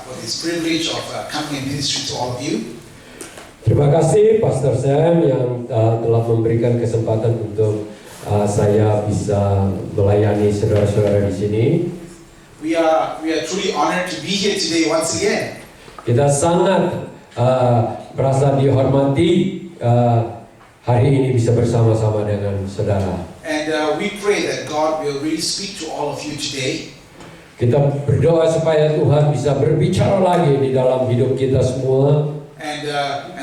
for this privilege of coming and ministry to all of you. Terima kasih Pastor Sam yang telah memberikan kesempatan untuk saya bisa melayani saudara-saudara di sini. We are truly honored to be here today once again. Kita sangat merasa dihormati hari ini bisa bersama-sama dengan saudara. And we pray that God will really speak to all of you today. Kita berdoa supaya Tuhan bisa berbicara lagi di dalam hidup kita semua. And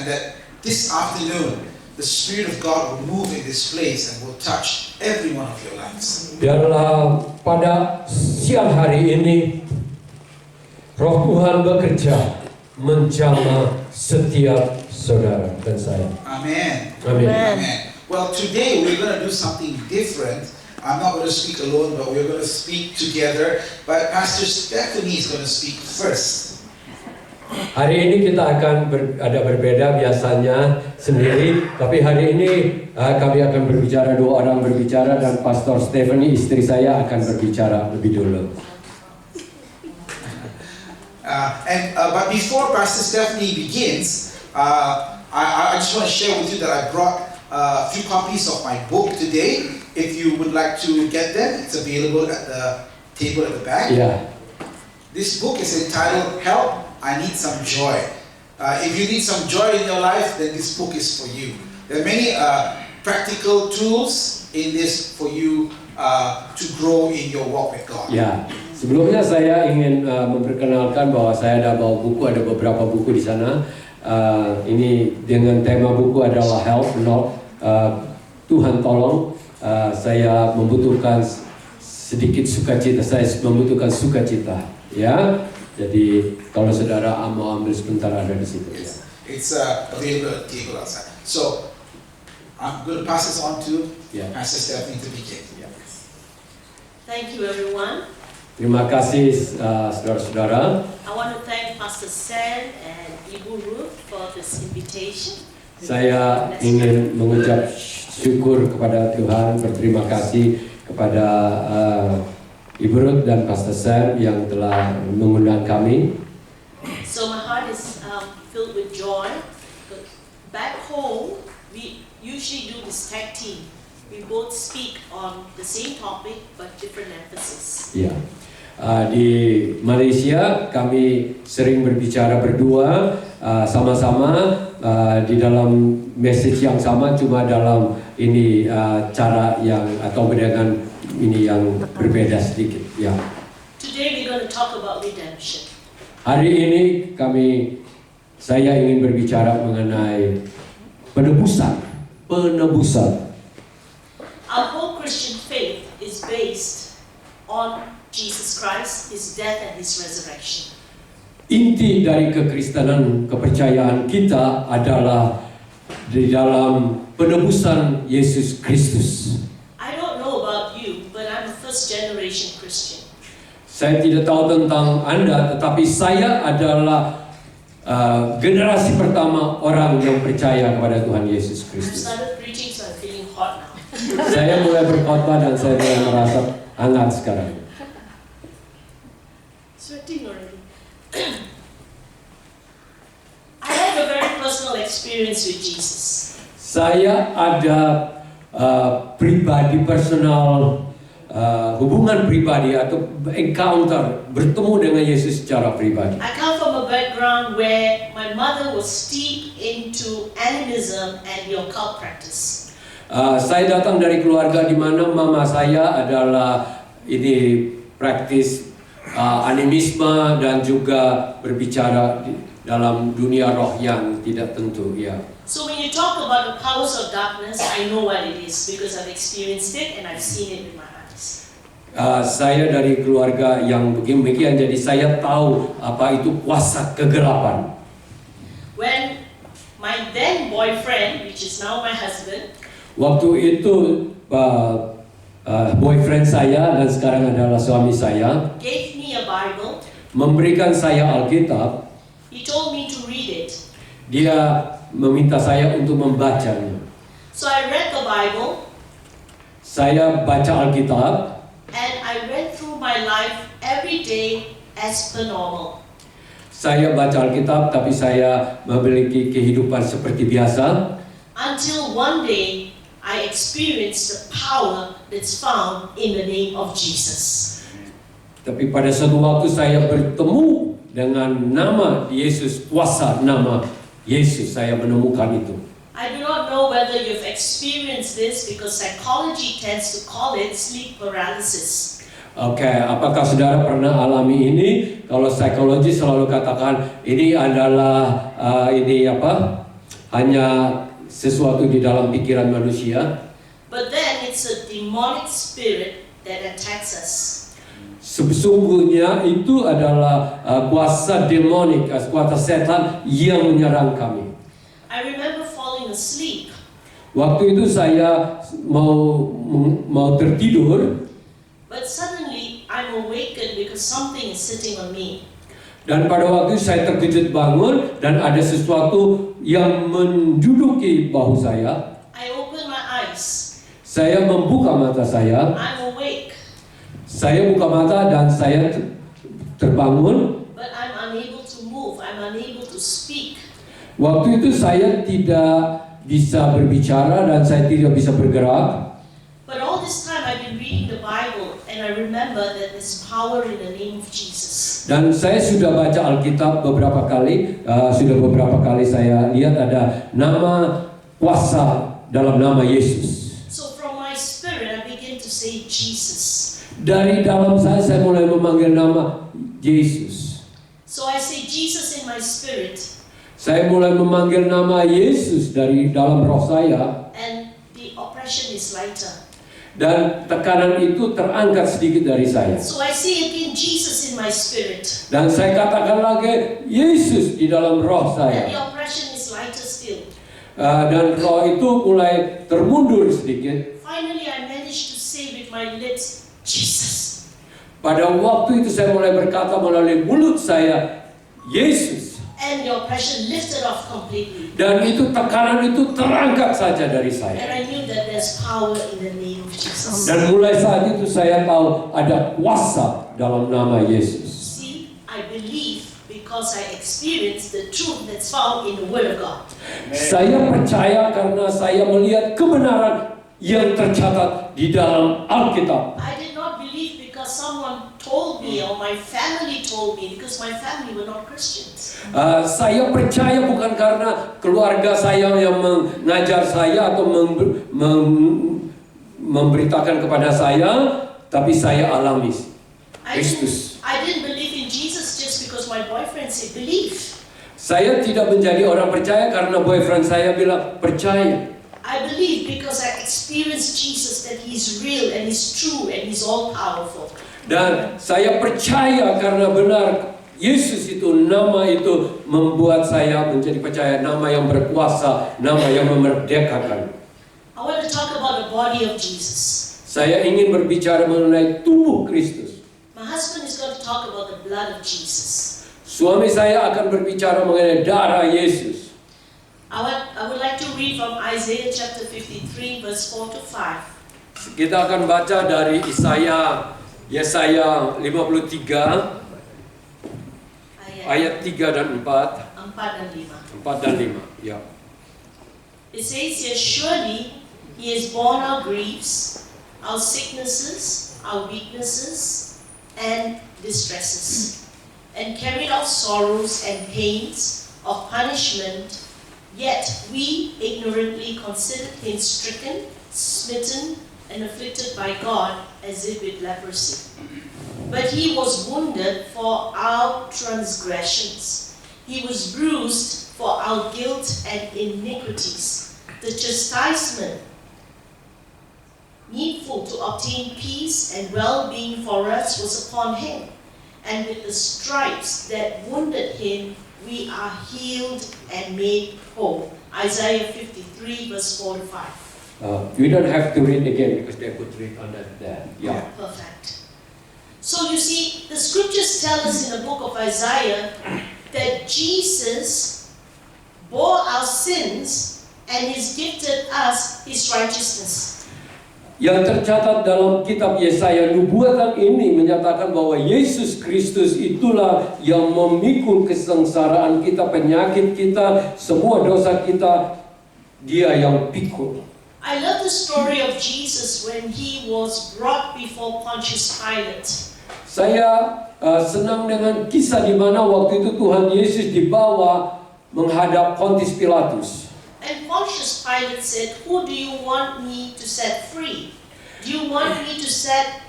that this afternoon, the Spirit of God will move in this place and will touch every one of your lives. Biarlah pada siang hari ini, Roh Tuhan bekerja menjamah setiap saudara dan saya. Amen. Amin. Amen. Well, today we're going to do something different. I'm not going to speak alone, but we're going to speak together. But Pastor Stephanie is going to speak first. Hari ini kita akan ada berbeda biasanya sendiri, tapi hari ini kami akan berbicara, dua orang berbicara dan Pastor Stephanie istri saya akan berbicara lebih dulu. But before Pastor Stephanie begins, I just want to share with you that I brought a few copies of my book today. If you would like to get them, it's available at the table at the back. Yeah. This book is entitled Help, I Need Some Joy. If you need some joy in your life, then this book is for you. There are many practical tools in this for you to grow in your walk with God. Ya, sebelumnya saya ingin memperkenalkan bahwa saya ada bawa buku, ada beberapa buku di sana. Ini dengan tema buku adalah Help, Tuhan tolong. Saya membutuhkan sedikit sukacita, saya membutuhkan sukacita, ya. Jadi kalau saudara mau ambil sebentar ada di situ. Ya. It's available at the table outside. So I'm going to pass this on to Pastor Stephanie to begin. Yeah. Thank you, everyone. Terima kasih saudara-saudara. I want to thank Pastor Sam and Ibu Ruth for this invitation. Saya ingin mengucap syukur kepada Tuhan, berterima kasih kepada Ibu Ruth dan Pastor Sam yang telah mengundang kami. So my heart is filled with joy. Back home, we usually do this tag team. We both speak on the same topic but different emphasis. Ya, di Malaysia kami sering berbicara berdua sama-sama di dalam message yang sama, cuma dalam ini cara yang atau dengan ini yang berbeda sedikit. Ya. Today we're going to talk about redemption. Hari ini saya ingin berbicara mengenai penebusan. Our whole Christian faith is based on Jesus Christ, His death and His resurrection. Inti dari kekristenan, kepercayaan kita adalah di dalam penebusan Yesus Kristus. I don't know about you, but I'm a first generation Christian. Saya tidak tahu tentang Anda, tetapi saya adalah generasi pertama orang yang percaya kepada Tuhan Yesus I Kristus. started preaching, so I'm feeling hot now. Saya mulai berkhotbah dan saya mulai merasa hangat sekarang. Sweating already. I have a very personal experience with Jesus. Saya ada hubungan pribadi atau encounter, bertemu dengan Yesus secara pribadi. I come from a background where my mother was steeped into animism and the occult practice. Saya datang dari keluarga di mana mama saya adalah praktis animisme dan juga berbicara dalam dunia roh yang tidak tentu. Ya. So when you talk about the powers of darkness, I know what it is because I've experienced it and I've seen it with my eyes. Saya dari keluarga yang demikian, jadi saya tahu apa itu kuasa kegelapan. When my then boyfriend, which is now my husband, waktu itu boyfriend saya dan sekarang adalah suami saya gave me a Bible, memberikan saya Alkitab. he told me to read it. Dia meminta saya untuk membacanya. So I read the Bible. Saya baca Alkitab. And I went through my life every day as per normal. Saya baca Alkitab, tapi saya memiliki kehidupan seperti biasa. Until one day, I experienced the power that's found in the name of Jesus. Tapi pada suatu waktu saya bertemu dengan nama Yesus, kuasa nama Yesus, saya menemukan itu. I do not know whether you've experienced this because psychology tends to call it sleep paralysis. Oke, apakah saudara pernah alami ini? Kalau psikologi selalu katakan ini adalah hanya sesuatu di dalam pikiran manusia. But then it's a demonic spirit that attacks us. Sesungguhnya itu adalah kuasa demonik, kuasa setan yang menyerang kami. I remember falling asleep. Waktu itu saya mau tertidur. But suddenly I'm awakened because something is sitting on me. Dan pada waktu saya terkejut bangun dan ada sesuatu yang menduduki bahu saya. I open my eyes. Saya membuka mata saya. I'm awake. Saya buka mata dan saya terbangun. But I'm unable to move. I'm unable to speak. Waktu itu saya tidak bisa berbicara dan saya tidak bisa bergerak. But all this time I've been reading the Bible and I remember that there's power in the name of Jesus. Dan saya sudah baca Alkitab beberapa kali, saya lihat ada nama kuasa dalam nama Yesus. So from my spirit I begin to say Jesus. Dari dalam saya mulai memanggil nama Yesus. So I say Jesus in my spirit Saya mulai memanggil nama Yesus dari dalam roh saya. and the oppression is lighter. Dan tekanan itu terangkat sedikit dari saya. So I say again Jesus in my spirit Dan saya katakan lagi Yesus di dalam roh and saya. the oppression is lighter still. Dan roh itu mulai termundur sedikit. Finally I managed to say with my lips Jesus. Pada waktu itu saya mulai berkata melalui mulut saya Yesus. And the oppression lifted off completely. Dan itu tekanan itu terangkat saja dari And saya. I knew that there's power in the name of Jesus. Dan mulai saat itu saya tahu ada kuasa dalam nama Yesus. See, I believe because I experienced the truth that's found in the Word of God. Saya percaya karena saya melihat kebenaran yang tercatat di dalam Alkitab. I did not believe because someone told me or my family told me because my family were not Christians. Saya percaya bukan karena keluarga saya yang mengajar saya atau memberitakan kepada saya, tapi saya alami Kristus. I didn't believe in Jesus just because my boyfriend said believe. Saya tidak menjadi orang percaya karena boyfriend saya bilang percaya. I believe because I experienced Jesus that He's real and He's true and He's all powerful. Dan saya percaya karena benar Yesus itu, nama itu membuat saya menjadi percaya, nama yang berkuasa, nama yang memerdekakan. I want to talk about the body of Jesus. Saya ingin berbicara mengenai tubuh Kristus. My husband is going to talk about the blood of Jesus. Suami saya akan berbicara mengenai darah Yesus. I would like to read from Isaiah chapter 53 verse 4 to 5. Kita akan baca dari Yesaya 53 ayat 3 dan 4. 4 dan 5. 4 dan 5. Ya. It says here, surely He has borne our griefs, our sicknesses, our weaknesses, and distresses, and carried our sorrows and pains of punishment. Yet we ignorantly considered Him stricken, smitten, and afflicted by God as if with leprosy. But He was wounded for our transgressions. He was bruised for our guilt and iniquities. The chastisement needful to obtain peace and well-being for us was upon Him. And with the stripes that wounded Him, we are healed and made whole. Isaiah 53 verse 4 to 5. You don't have to read again because they put it under there. Yeah. Perfect. So you see, the scriptures tell us in the book of Isaiah that Jesus bore our sins and He's gifted us His righteousness. yang tercatat dalam kitab Yesaya, nubuatan ini menyatakan bahwa Yesus Kristus itulah yang memikul kesengsaraan kita, penyakit kita, semua dosa kita, Dia yang pikul. I love the story of Jesus when he was brought before Pontius Pilate. Saya senang dengan kisah di mana waktu itu Tuhan Yesus dibawa menghadap Pontius Pilatus. And Pontius Pilate said, "Who do you want me to set free? Do you want me to set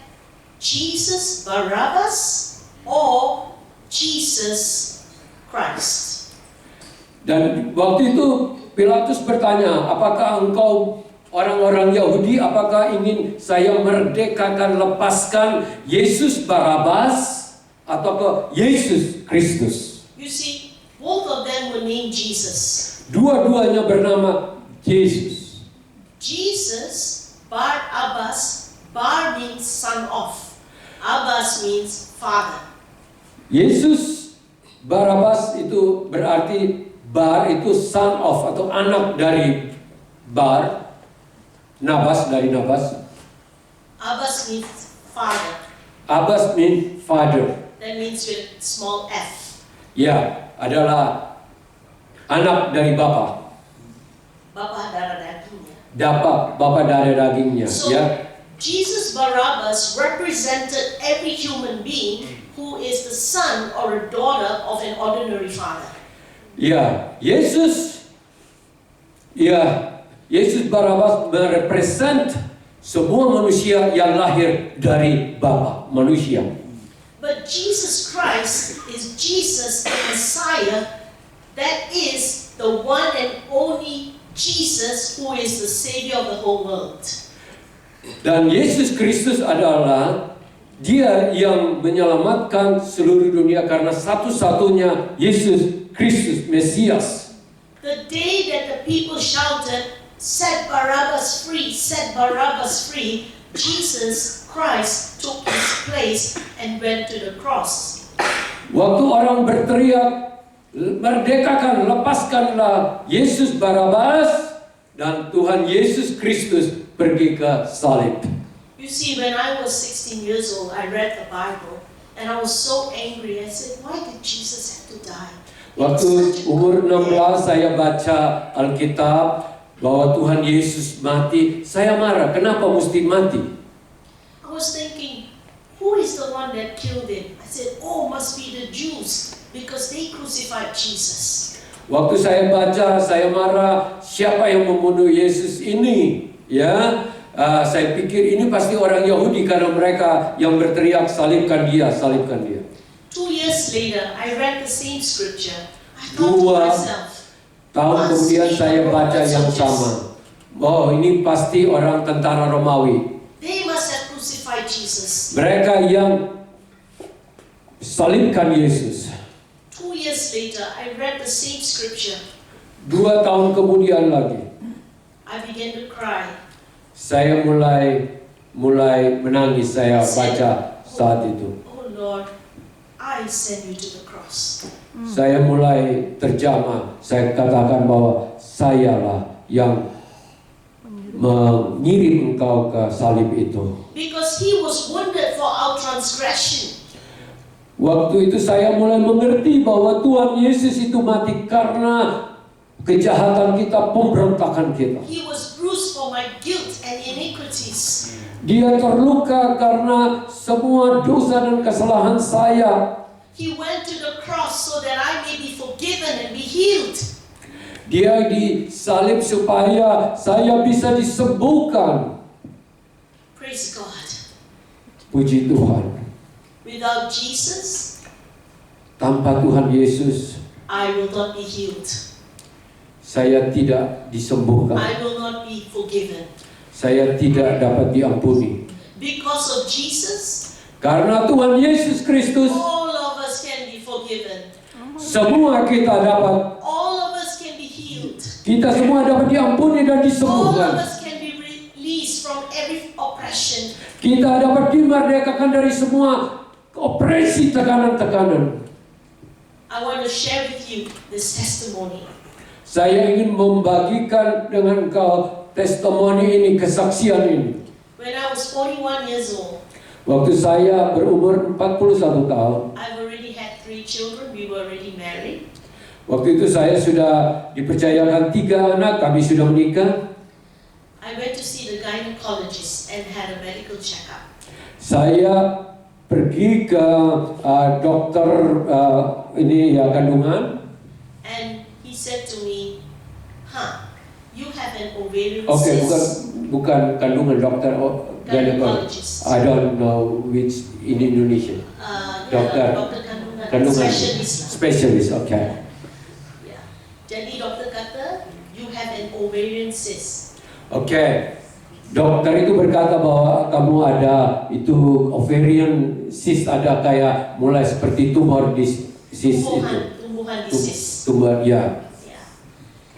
Jesus Barabbas or Jesus Christ?" Dan waktu itu Pilatus bertanya, apakah engkau orang-orang Yahudi, apakah ingin saya merdekakan, lepaskan Yesus Barabbas atau ke Yesus Kristus? You see, both of them were named Jesus. Dua-duanya bernama Yesus. Jesus, Bar Abbas, Bar means son of, Abbas means father. Yesus Barabbas itu berarti Bar itu son of atau anak dari Bar, Nabas dari Nabas. Abbas means father. Abbas means father. That means with small f. Ya, adalah anak dari Bapa. Bapa darah dagingnya. Bapa darah dagingnya. So, Ya, Jesus Barabbas represented every human being who is the son or a daughter of an ordinary father. ya, Yesus Barabbas merepresent semua manusia yang lahir dari Bapa, manusia. But Jesus Christ is Jesus, the Messiah, that is the one and only Jesus who is the Savior of the whole world. Dan Yesus Kristus adalah Dia yang menyelamatkan seluruh dunia karena satu-satunya Yesus Kristus, Mesias. The day that the people shouted, "Set Barabbas free, set Barabbas free," Jesus Christ took his place and went to the cross. Waktu orang berteriak, merdekakan, lepaskanlah Yesus Barabbas, dan Tuhan Yesus Kristus pergi ke salib. You see, when I was 16 years old, I read the Bible and I was so angry. I said, "Why did Jesus have to die?" Waktu umur 16 saya baca Alkitab bahwa Tuhan Yesus mati, saya marah, kenapa mesti mati? I was thinking, who is the one that killed him? I said, oh, must be the Jews because they crucified Jesus. Waktu saya baca, saya marah, siapa yang membunuh Yesus ini? Ya, saya pikir ini pasti orang Yahudi karena mereka yang berteriak salibkan dia, salibkan dia. 2 years later, I read the same scripture. I thought to 2 myself, tahun kemudian saya baca yang sama. Oh, ini pasti orang tentara Romawi. they must have crucified Jesus. Mereka yang salibkan Yesus. 2 years later, I read the same scripture. 2 tahun kemudian lagi, I began to cry. saya mulai menangis. Saya baca saat itu. Oh Lord, I send you to the cross. Saya mulai terjamah. Saya katakan bahwa sayalah yang mengirim engkau ke salib itu. Because he was wounded for our transgression. Waktu itu saya mulai mengerti bahwa Tuhan Yesus itu mati karena kejahatan kita, pemberontakan kita. He was bruised for my guilt and iniquities. Dia terluka karena semua dosa dan kesalahan saya. He went to the cross so that I may be forgiven and be healed. Dia disalib supaya saya bisa disembuhkan. Praise God. Puji Tuhan. Without Jesus, Tanpa Tuhan Yesus, I will not be healed. saya tidak disembuhkan. I will not be forgiven. Saya tidak dapat diampuni. Because of Jesus, Karena Tuhan Yesus Kristus, all of us can be forgiven. semua kita dapat, All of us can be healed. kita semua dapat diampuni dan All of disembuhkan. us can be released from every oppression. Kita dapat dimerdekakan dari semua opresi, tekanan-tekanan. I want to share with you this testimony. Saya ingin membagikan dengan engkau testimoni ini, kesaksian ini. When I was 41 years old, Waktu saya berumur 41 tahun, I've already had 3 children. We were already married. waktu itu saya sudah dipercayakan 3 anak, kami sudah menikah. I went to see the gynecologist and had a medical checkup. Saya pergi ke dokter kandungan. And he said to me, you have an ovarian Oke, cyst. bukan kandungan, dokter Gynecologist. I don't know which in Indonesia. Dokter kandungan Specialist. oke. Yeah. Jadi dokter kata, you have an ovarian cyst. Oke. Dokter itu berkata bahwa kamu ada itu ovarian cyst, ada kayak mulai seperti tumor di cyst itu. Tumbuhan di cyst. Tumor, ya. Yeah.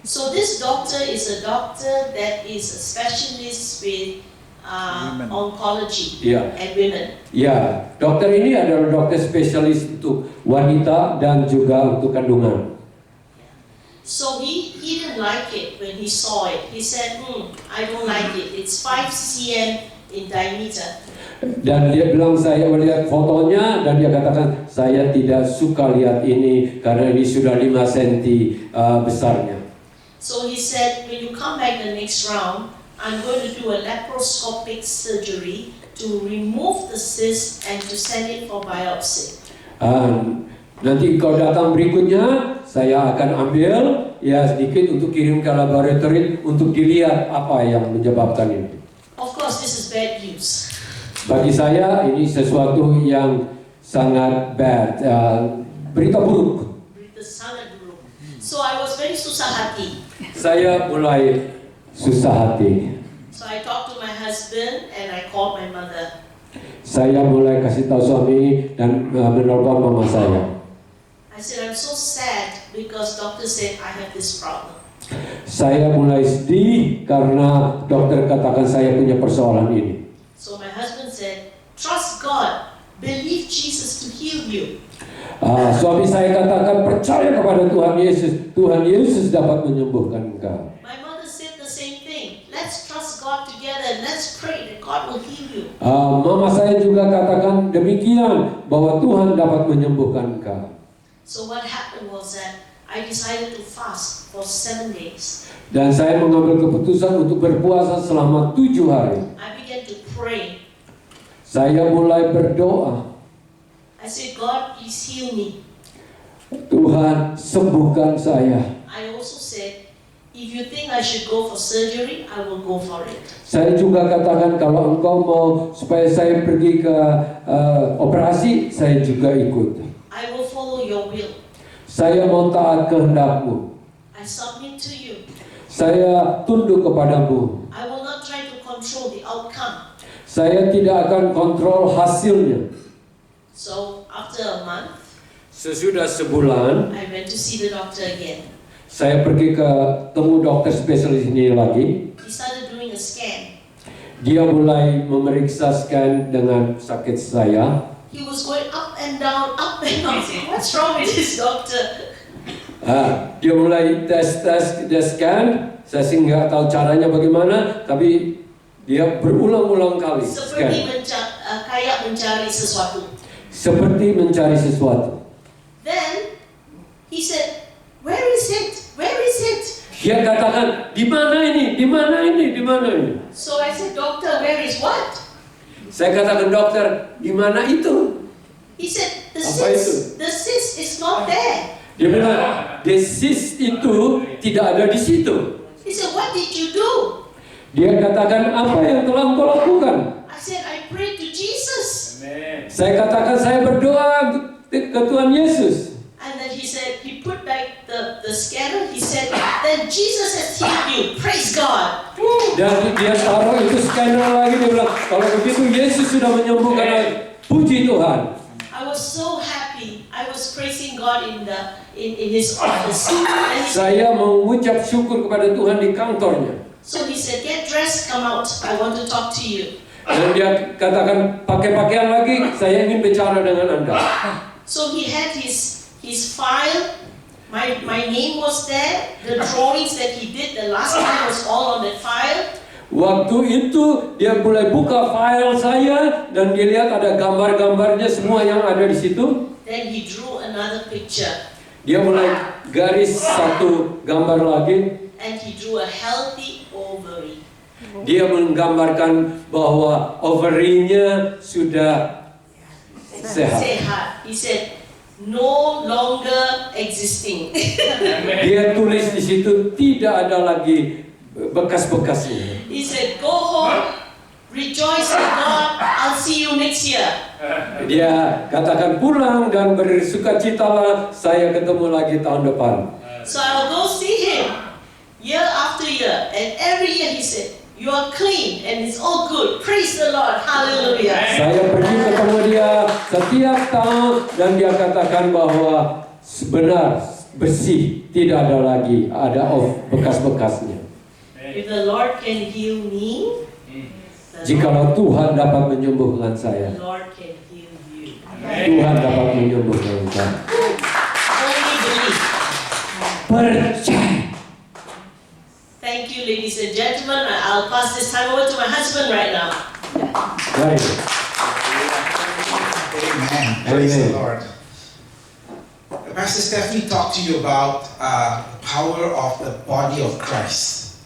So this doctor is a doctor that is a specialist with oncology and women. Ya, dokter ini adalah dokter spesialis untuk wanita dan juga untuk kandungan. So he didn't like it when he saw it. He said, I don't like it. It's 5 cm in diameter. Dan dia bilang, saya melihat fotonya dan dia katakan, saya tidak suka lihat ini karena ini sudah 5 cm besarnya. So he said, when you come back the next round, I'm going to do a laparoscopic surgery to remove the cyst and to send it for biopsy. Nanti kau datang berikutnya, saya akan ambil ya sedikit untuk kirim ke laboratorium untuk dilihat apa yang menyebabkan ini. Of course, this is bad news. Bagi saya ini sesuatu yang sangat bad, berita buruk. Berita sangat buruk. So I was very susah hati. Saya mulai susah hati. So I talked to my husband and I called my mother. Saya mulai kasih tahu suami dan menelpon mama saya. I said, I'm so sad because doctor said I have this problem. Saya mulai sedih karena dokter katakan saya punya persoalan ini. So my husband said, trust God, believe Jesus to heal you. Suami saya katakan, percaya kepada Tuhan Yesus. Tuhan Yesus dapat menyembuhkan engkau. My mother said the same thing. Let's trust God together and let's pray that God will heal you. Mama saya juga katakan demikian, bahwa Tuhan dapat menyembuhkan engkau. So what happened was that I decided to fast for 7 days. Dan saya mengambil keputusan untuk berpuasa selama 7 hari. I began to pray. Saya mulai berdoa. I said, God, please heal me. Tuhan, sembuhkan saya. I also said, if you think I should go for surgery, I will go for it. Saya juga katakan kalau engkau mau supaya saya pergi ke operasi, saya juga ikut. I will follow your will. Saya mau taat kehendakmu. I submit to you. Saya tunduk kepadamu. I will not try to control the outcome. Saya tidak akan kontrol hasilnya. So after a month, Sesudah sebulan, I went to see the doctor again. saya pergi ke temu dokter spesialis ini lagi. He started doing a scan. Dia mulai memeriksa scan dengan sakit saya. He was going up and down, up and down. What's wrong with this doctor? Dia mulai tes scan. Saya sih nggak tahu caranya bagaimana, tapi dia berulang-ulang kali scan. Kayak mencari sesuatu. Seperti mencari sesuatu. Then he said, "Where is it? Where is it?" Dia katakan, di mana ini? Di mana ini? Di mana ini? So I said, "Doctor, where is what?" Saya katakan, dokter, di mana itu? He said, "The Apa cyst is not there." Dia bilang, the cyst itu tidak ada di situ. He said, "What did you do?" Dia katakan, apa yang telah engkau lakukan? I said, "I prayed to Jesus." Saya katakan, saya berdoa ke Tuhan Yesus. And then he said, he put back the scanner. He said, "Then Jesus has healed you. Praise God." Dan dia taruh itu scanner lagi. Dia bilang, kalau begitu Yesus sudah menyembuhkan lagi. Puji Tuhan. I was so happy. I was praising God in his office. And he said, Saya mengucap syukur kepada Tuhan di kantornya. so he said, "Get dressed, come out. I want to talk to you." Dan dia katakan, pakai pakaian lagi, saya ingin bicara dengan Anda. So he had his file. My name was there. The drawings that he did the last time was all on that file. Waktu itu dia mulai buka file saya dan dia lihat ada gambar-gambarnya semua yang ada di situ. Then he drew another picture Dia mulai garis satu gambar lagi. and he drew a healthy ovary. Dia menggambarkan bahwa ovarinya sudah sehat. Sehat. He said, no longer existing. Dia tulis di situ tidak ada lagi bekas-bekasnya. He said, go home, rejoice in God, I'll see you next year. Dia katakan pulang dan bersukacitalah, saya ketemu lagi tahun depan. So I'll go see him year after year, and every year he said, you are clean and it's all good. Praise the Lord. Hallelujah. Saya pergi ketemu dia setiap tahun dan dia katakan bahwa benar, bersih, tidak ada lagi ada bekas-bekasnya. If the Lord can heal me, Jikalau Tuhan dapat menyembuhkan saya, the Lord can heal you. Tuhan dapat menyembuhkan saya. Only believe. Percaya. Thank you, ladies and gentlemen. I'll pass this time over to my husband right now. Baik. Amen. Praise Amen. the Lord. Pastor Stephanie talked to you about the power of the body of Christ,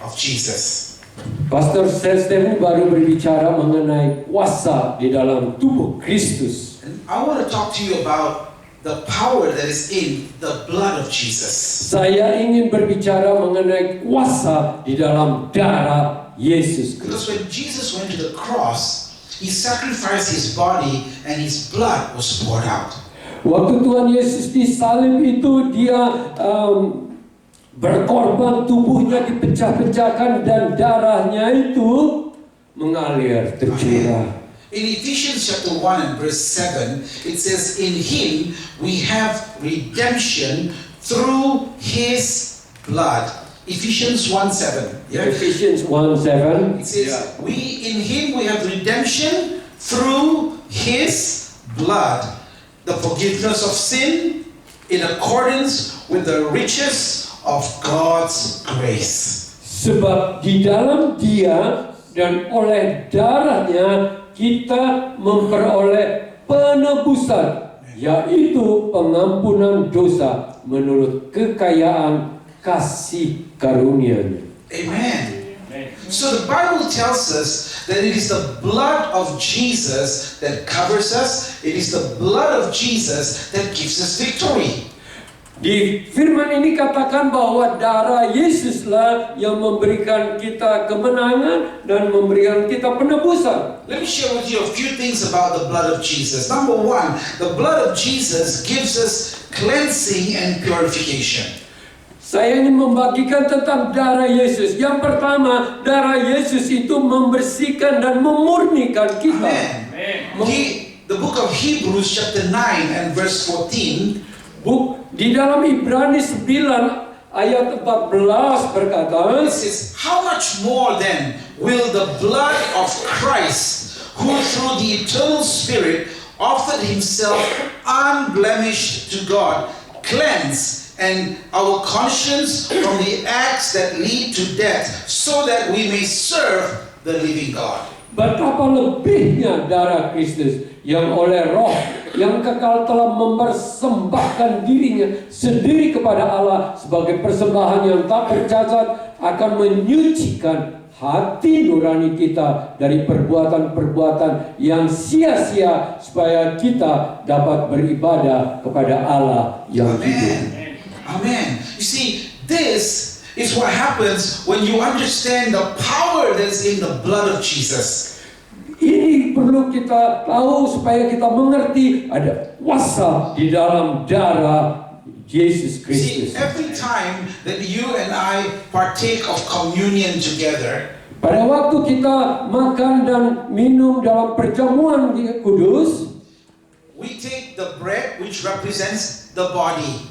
of Jesus. Pastor Stephen baru berbicara mengenai kuasa di dalam tubuh Kristus. And I want to talk to you about the power that is in the blood of Jesus. Saya ingin berbicara mengenai kuasa di dalam darah Yesus Because Kristus. when Jesus went to the cross, he sacrificed his body and his blood was poured out. Waktu Tuhan Yesus disalib itu dia berkorban, tubuhnya dipecah-pecahkan dan darahnya itu mengalir, tercurah. In Ephesians chapter 1 and verse 7, it says, in him we have redemption through his blood. Ephesians 1:7. Yeah? Ephesians 1:7. It says, in him we have redemption through his blood, the forgiveness of sin in accordance with the riches of God's grace. Sebab di dalam dia dan oleh darahnya kita memperoleh penebusan, yaitu pengampunan dosa menurut kekayaan kasih karunia-Nya. Amen. So the Bible tells us that it is the blood of Jesus that covers us. It is the blood of Jesus that gives us victory. Di firman ini katakan bahwa darah Yesuslah yang memberikan kita kemenangan dan memberikan kita penebusan. Let me share with you a few things about the blood of Jesus. Number one, the blood of Jesus gives us cleansing and purification. Saya ingin membagikan tentang darah Yesus. Yang pertama, darah Yesus itu membersihkan dan memurnikan kita. Amen. The book of Hebrews chapter 9 and verse 14. Di dalam Ibrani 9 ayat 14 berkata, It says, how much more then will the blood of Christ, who through the eternal Spirit offered himself unblemished to God, cleanse and our conscience from the acts that lead to death, so that we may serve the living God. betapa lebihnya darah Kristus yang oleh Roh yang kekal telah mempersembahkan dirinya sendiri kepada Allah sebagai persembahan yang tak bercacat akan menyucikan hati nurani kita dari perbuatan-perbuatan yang sia-sia supaya kita dapat beribadah kepada Allah yang hidup. Amen. You see, this is what happens when you understand the power that's in the blood of Jesus. Ini perlu kita tahu supaya kita mengerti ada kuasa di dalam darah Yesus See, Kristus. every time that you and I partake of communion together, Pada waktu kita makan dan minum dalam perjamuan kudus, we take the bread which represents the body.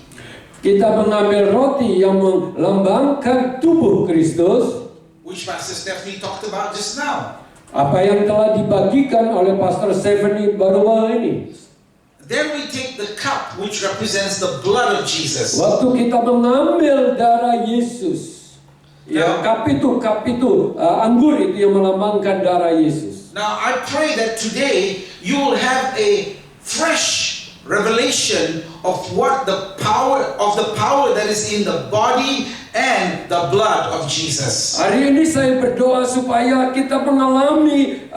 kita mengambil roti yang melambangkan tubuh Kristus, Which Pastor Stephanie talked about just now. apa yang telah dibagikan oleh Pastor Stephanie baru-baru ini. Then we take the cup which represents the blood of Jesus. Waktu kita mengambil darah Yesus, Ya, cup itu anggur itu yang melambangkan darah Yesus. Now I pray that today you will have a fresh revelation of what the power that is in the body and the blood of Jesus. Hari ini saya berdoa supaya kita mengalami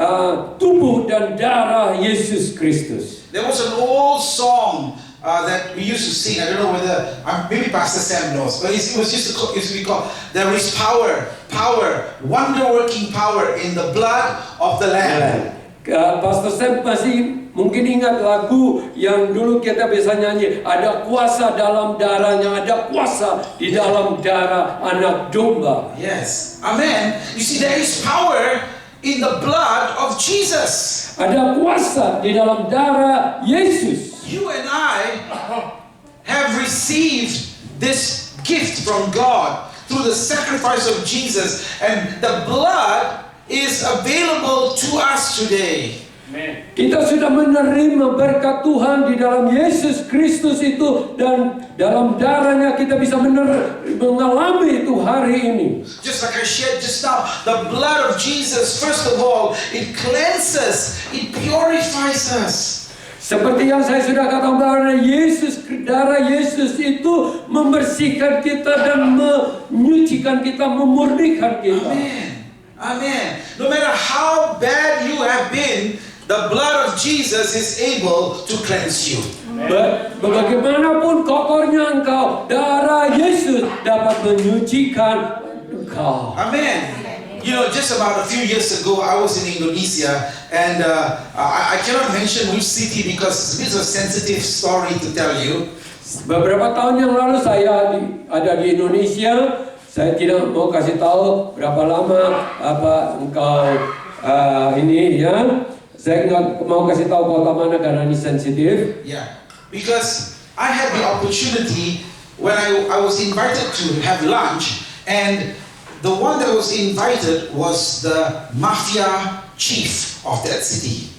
tubuh dan darah Yesus Kristus. There was an old song that we used to sing. I don't know whether maybe Pastor Sam knows, but it used to be called "There is power, wonder-working power in the blood of the Lamb." Pastor Sam masih mungkin ingat lagu yang dulu kita biasa nyanyi. Ada kuasa dalam darahnya, ada kuasa di dalam darah anak domba. Yes, amen. You see, there is power in the blood of Jesus. Ada kuasa di dalam darah Yesus. You and I have received this gift from God through the sacrifice of Jesus, and the blood is available to us today. Kita sudah menerima berkat Tuhan di dalam Yesus Kristus itu, dan dalam darahnya kita bisa mengalami itu hari ini. Just like I shared just now, the blood of Jesus, first of all, it cleanses, it purifies us. Seperti yang saya sudah katakan bahwa darah Yesus itu membersihkan kita dan menyucikan kita, memurnikan kita. Amen. Amen. No matter how bad you have been, the blood of Jesus is able to cleanse you. Bagaimanapun kotornya engkau, darah Yesus dapat menyucikan engkau. Amen. You know, just about a few years ago, I was in Indonesia, and I cannot mention which city because it's a sensitive story to tell you. Beberapa tahun yang lalu saya ada di Indonesia. Saya tidak mau kasih tahu berapa lama engkau ini ya. Saya nggak mau kasih tahu kota mana karena ini sensitif. Yeah, because I had the opportunity when I was invited to have lunch, and the one that was invited was the mafia chief of that city.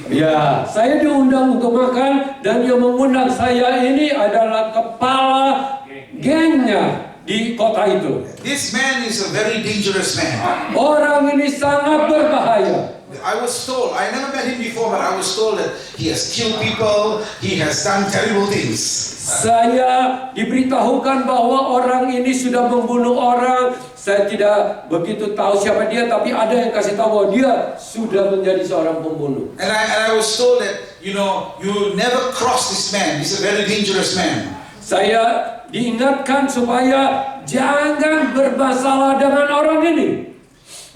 Ya, saya diundang untuk makan, dan yang mengundang saya ini adalah kepala gengnya di kota itu. This man is a very dangerous man. Orang ini sangat berbahaya. I was told, I never met him before, but I was told that he has killed people, he has done terrible things. Saya diberitahukan bahwa orang ini sudah membunuh orang. Saya tidak begitu tahu siapa dia, tapi ada yang kasih tahu bahwa dia sudah menjadi seorang pembunuh. And I was told that, you know, you never cross this man. He's a very dangerous man. Saya diingatkan supaya jangan bermasalah dengan orang ini.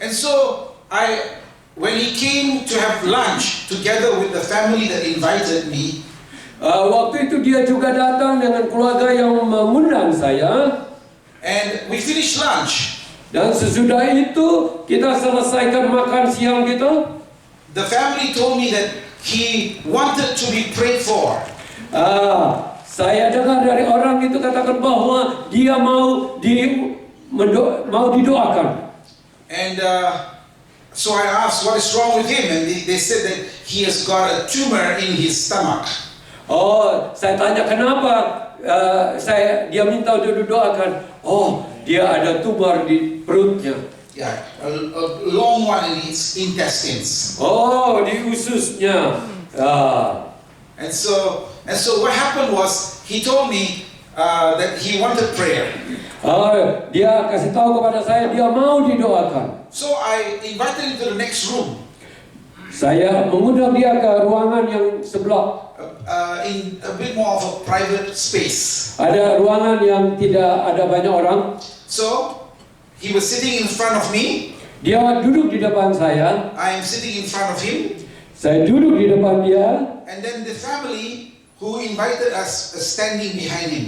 And so when he came to have lunch together with the family that invited me, waktu itu dia juga datang dengan keluarga yang mengundang saya. and we finished lunch. Dan sesudah itu kita selesaikan makan siang gitu. The family told me that he wanted to be prayed for. Saya dengar dari orang itu katakan bahwa dia mau didoakan. And so I asked, what is wrong with him? And they said that he has got a tumor in his stomach. Oh, saya tanya kenapa? Dia minta untuk didoakan. Oh, dia ada tumor di perutnya. Yeah, a long one in his intestines. Oh, di ususnya. And so what happened was, he told me that he wanted prayer. Dia kasih tahu kepada saya dia mau didoakan. So I invited him to the next room. Saya mengundang dia ke ruangan yang sebelah. In a bit more of a private space. Ada ruangan yang tidak ada banyak orang. So he was sitting in front of me. Dia duduk di depan saya. I am sitting in front of him. Saya duduk di depan dia. And then the family who invited us standing behind him.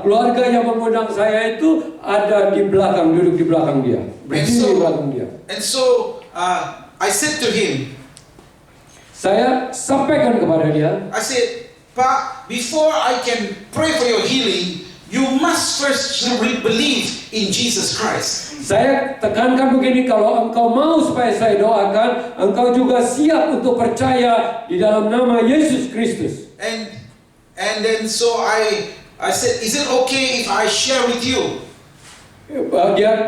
Keluarga yang mengundang saya itu ada di belakang, duduk di belakang dia, berdiri di belakang dia. And so I said to him, saya sampaikan kepada dia, I said, Pak, before I can pray for your healing, you must first believe in Jesus Christ. Saya tekankan begini, kalau engkau mau supaya saya doakan, engkau juga siap untuk percaya di dalam nama Yesus Kristus. And then so I said, is it okay if I share with you?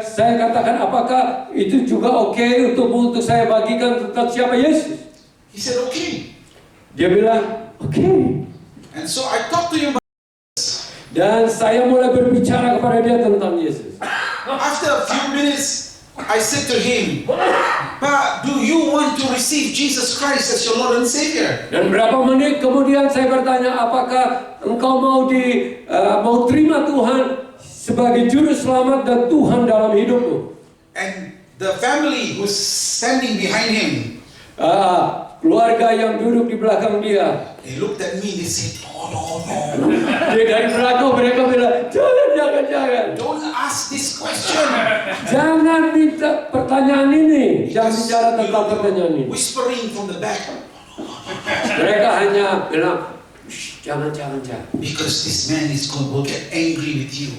Saya katakan, apakah itu juga oke untuk saya bagikan tentang siapa Yesus? He said, okay. Dia bilang, oke. And so I talked to him about Dan saya mulai berbicara kepada dia tentang Yesus. After a few minutes, I said to him, "Pa, do you want to receive Jesus Christ as your Lord and Savior?" Dan berapa menit kemudian saya bertanya, apakah engkau mau terima Tuhan sebagai juru selamat dan Tuhan dalam hidupmu? And the family who's standing behind him, Keluarga yang duduk di belakang dia, they looked at me and they said, "No. dia dari belakang mereka bilang, jangan. Don't ask this question." Jangan minta pertanyaan ini, jangan bicara Because, tentang pertanyaan ini. whispering from the back, Mereka hanya bilang, jangan. because this man is going to get angry with you.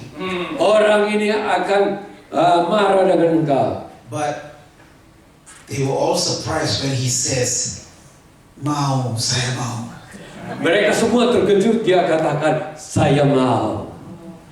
Orang ini akan marah dengan engkau. But they were all surprised when he says, saya mau." Mereka semua terkejut, dia katakan, saya mau.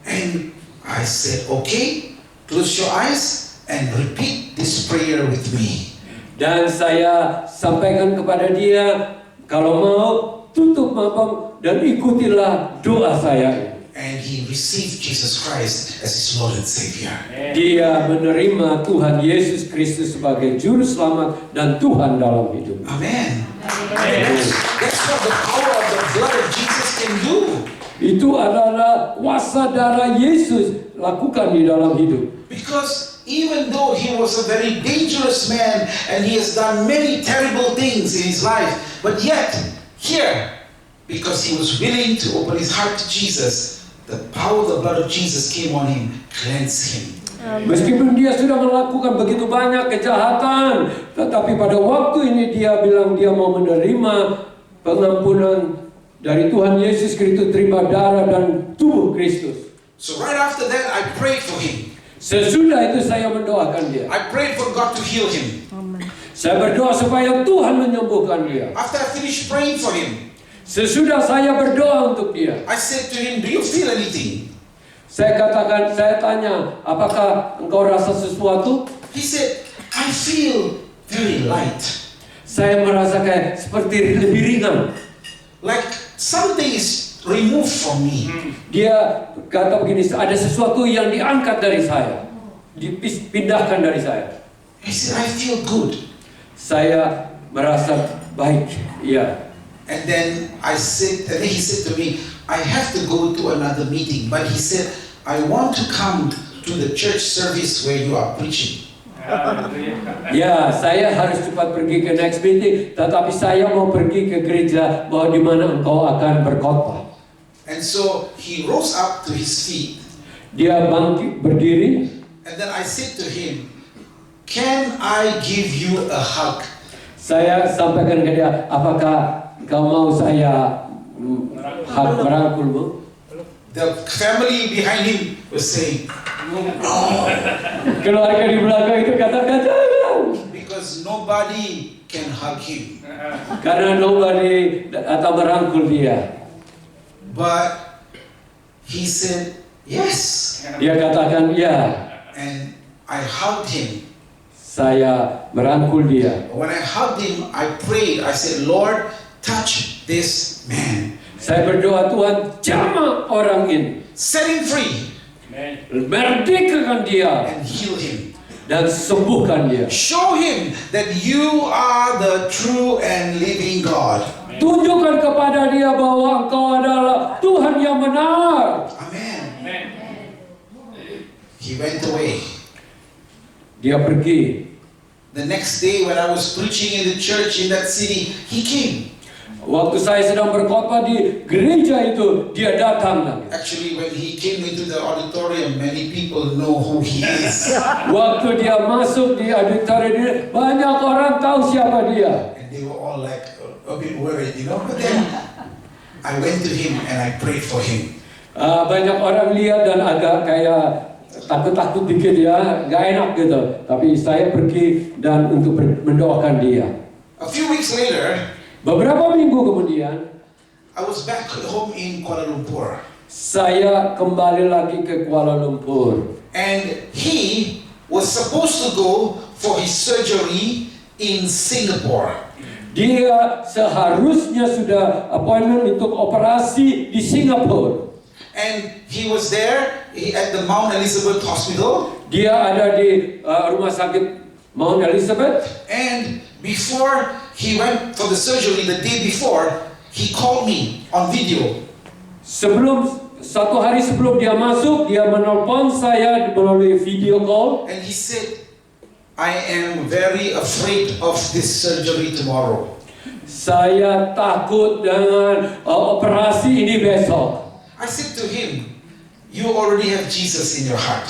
And I said, "Okay, close your eyes and repeat this prayer with me." Dan saya sampaikan kepada dia, kalau mau tutup mata dan ikutilah doa saya. And he received Jesus Christ as his Lord and Savior. Dia menerima Tuhan Yesus Kristus sebagai juru selamat dan Tuhan dalam hidup. Amen. That's what the power of the blood of Jesus can do. Itu adalah kuasa darah Yesus lakukan di dalam hidup. Because even though he was a very dangerous man and he has done many terrible things in his life, but yet here, because he was willing to open his heart to Jesus, the power of the blood of Jesus came on him, cleansed him. Meskipun dia sudah melakukan begitu banyak kejahatan, tetapi pada waktu ini dia bilang dia mau menerima pengampunan dari Tuhan Yesus Kristus, terima darah dan tubuh Kristus. So right after that, I prayed for him. Sesudah itu saya mendoakan dia. I prayed for God to heal him. Saya berdoa supaya Tuhan menyembuhkan dia. After I finished praying for him, Sesudah saya berdoa untuk dia, I said to him, "Do you feel anything?" saya tanya, apakah engkau rasa sesuatu? He said, "I feel very light. Saya merasa kayak seperti lebih ringan. Like something is removed from me." Dia kata begini, ada sesuatu yang diangkat dari saya, dipindahkan dari saya. I said, "I feel good." Saya merasa baik, ya. And then he said to me, "I have to go to another meeting." But he said, "I want to come to the church service where you are preaching." Ya, saya harus cepat pergi ke next meeting, tetapi saya mau pergi ke gereja bahwa di mana engkau akan berkhotbah. And so he rose up to his feet. Dia bangkit berdiri. And then I said to him, "Can I give you a hug?" Saya sampaikan ke dia, apakah kau mau saya merangkulmu? The family behind him was saying, Keluarga di belakang itu katakan jangan, because nobody can hug him. karena nobody atau merangkul dia. But he said, "Yes." Dia katakan ya. And I hugged him. Saya merangkul dia. When I hugged him, I prayed. I said, "Lord, touch this man. Saya berdoa, Tuhan jamah orang ini, Set him free merdekakan dia and heal him. dan sembuhkan dia. Show him that you are the true and living God." Tunjukkan kepada dia bahwa engkau adalah Tuhan yang benar. Amen. He went away. Dia pergi. The next day when I was preaching in the church in that city, he came. Waktu saya sedang berkhotbah di gereja itu, dia datang lagi. Actually, when he came into the auditorium, many people know who he is. Waktu dia masuk di auditorium ini, banyak orang tahu siapa dia. And they were all like a bit worried, you know. But then I went to him and I prayed for him. Banyak orang lihat dan agak kayak takut-takut dikit ya, gak enak gitu. Tapi saya pergi dan untuk mendoakan dia. A few weeks later, Beberapa minggu kemudian, I was back home in Kuala Lumpur. saya kembali lagi ke Kuala Lumpur. And he was supposed to go for his surgery in Singapore. Dia seharusnya sudah appointment untuk operasi di Singapura. And he was there at the Mount Elizabeth Hospital. Dia ada di rumah sakit Mount Elizabeth. And before he went for the surgery, the day before, he called me on video. Satu hari sebelum dia masuk, dia menelpon saya melalui video call. And he said, I am very afraid of this surgery tomorrow. Saya takut dengan operasi ini besok. I said to him, you already have Jesus in your heart.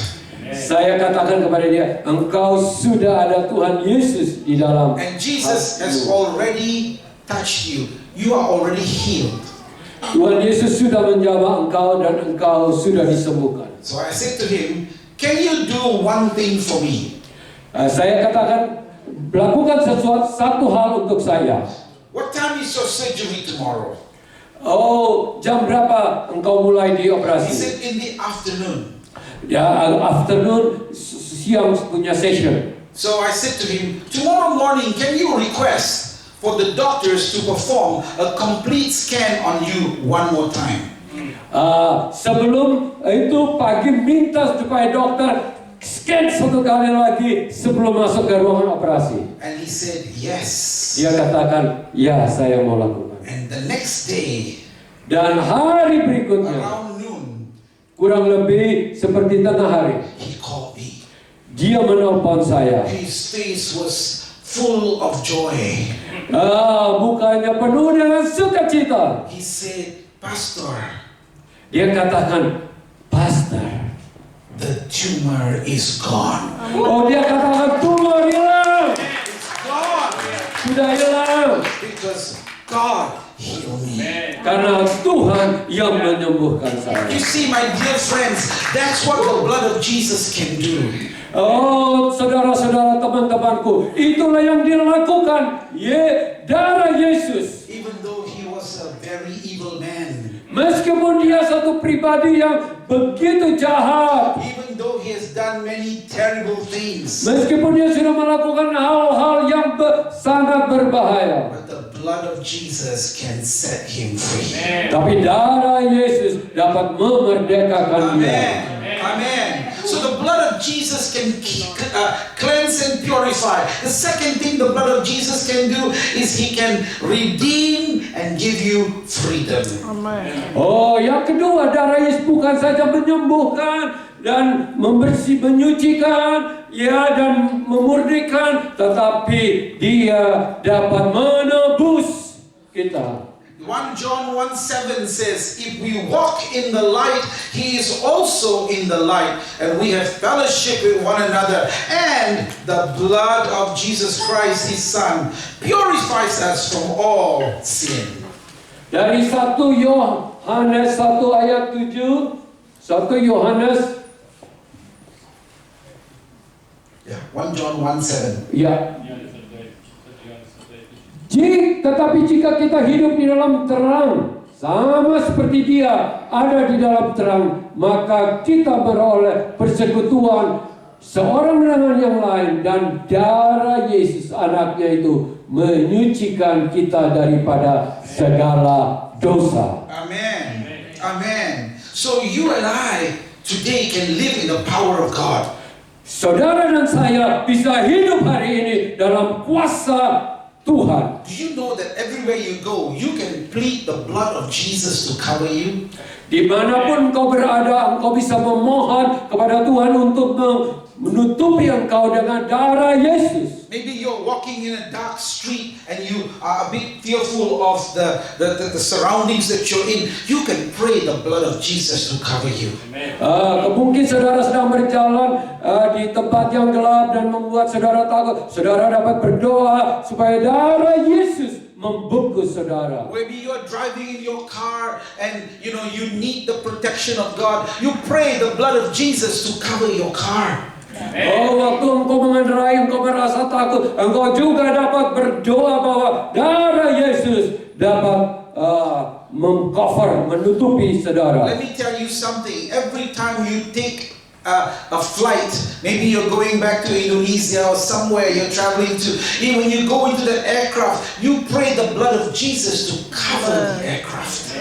Saya katakan kepada dia, engkau sudah ada Tuhan Yesus di dalam. And Jesus has already touched you. You are already healed. Tuhan Yesus sudah menjamah engkau dan engkau sudah disembuhkan. So I said to him, can you do one thing for me? Saya katakan, lakukan satu hal untuk saya. What time is your surgery tomorrow? Oh, jam berapa engkau mulai He dioperasi? said, in the afternoon. Ya, afternoon, siang punya session. So I said to him, tomorrow morning, can you request for the doctors to perform a complete scan on you one more time? Sebelum itu pagi minta supaya dokter scan satu kali lagi sebelum masuk ke ruangan operasi. And he said, yes. Dia katakan, ya saya mau lakukan. And the next day, Dan hari berikutnya, around noon, kurang lebih seperti tengah hari, he called me. dia menelpon saya. His face was full of joy. Mukanya penuh dengan sukacita. He said, Pastor, Dia katakan, Pastor, the tumor is gone. oh dia katakan tumor hilang, It's gone. sudah hilang. Because God healed me. Karena Tuhan yang menyembuhkan saya. You see, my dear friends, that's what the blood of Jesus can do. Oh, saudara-saudara, teman-temanku, itulah yang dilakukan darah Yesus. Even though he was a very evil man, Meskipun dia satu pribadi yang begitu jahat, even though he has done many terrible things, meskipun dia sudah melakukan hal-hal yang sangat berbahaya, but the blood of Jesus can set him free. tapi darah Yesus dapat memerdekakan dia. Amen. Amen. So the blood of Jesus can cleanse and purify. The second thing the blood of Jesus can do is he can redeem and give you freedom. Oh, yang kedua, darah Yesus bukan saja menyembuhkan dan menyucikan, ya, dan memurnikan, tetapi dia dapat menebus kita. 1 John 1:7 says, if we walk in the light, he is also in the light, and we have fellowship with one another, and the blood of Jesus Christ, his Son, purifies us from all sin. Dari 1 Yohanes 1 ayat 7, 1 Yohanes, 1 John 1:7. ya. Tetapi jika kita hidup di dalam terang, sama seperti dia ada di dalam terang, maka kita beroleh persekutuan seorang dengan yang lain, dan darah Yesus anaknya itu menyucikan kita daripada segala dosa. Amen. Amen. So you and I today can live in the power of God. Saudara dan saya bisa hidup hari ini dalam kuasa Tuhan. Do you know that everywhere you go, you can plead the blood of Jesus to cover you? Dimanapun engkau berada, engkau bisa memohon kepada Tuhan untuk menutupi engkau dengan darah Yesus. Maybe you're walking in a dark street and you are a bit fearful of the surroundings that you're in. You can pray the blood of Jesus to cover you. Mungkin saudara sedang berjalan di tempat yang gelap dan membuat saudara takut. Saudara dapat berdoa supaya darah Yesus membungkus saudara. Maybe you're driving in your car and you need the protection of God. You pray the blood of Jesus to cover your car. Oh, waktu engkau mengendarai, engkau merasa takut, engkau juga dapat berdoa bahwa darah Yesus dapat mengcover, menutupi saudara. Let me tell you something. Every time you take a flight, maybe you're going back to Indonesia or somewhere you're traveling to, when you go into the aircraft, you pray the blood of Jesus to cover the aircraft.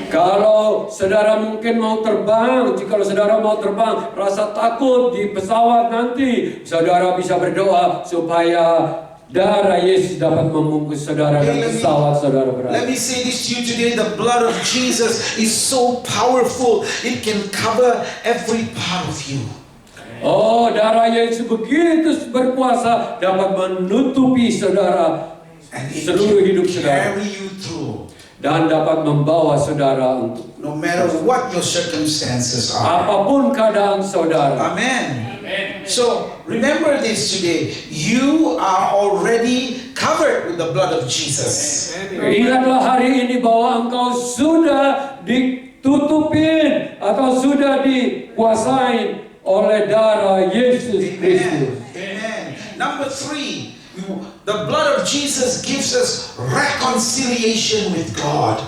Kalau saudara mungkin mau terbang, jika saudara mau terbang, rasa takut di pesawat nanti, saudara bisa berdoa supaya darah Yesus dapat membungkus saudara dan pesawat saudara berada. Let me say this to you today. The blood of Jesus is so powerful. It can cover every part of you. Oh, darah Yesus begitu berkuasa dapat menutupi saudara And it seluruh hidup can saudara carry you through. dan dapat membawa saudara untuk No matter what your circumstances are. apapun keadaan saudara. Amen. So remember this today. You are already covered with the blood of Jesus. Ingatlah hari ini bahwa engkau sudah ditutupin atau sudah dikuasain oleh darah Yesus Kristus. Amen. Number 3, the blood of Jesus gives us reconciliation with God.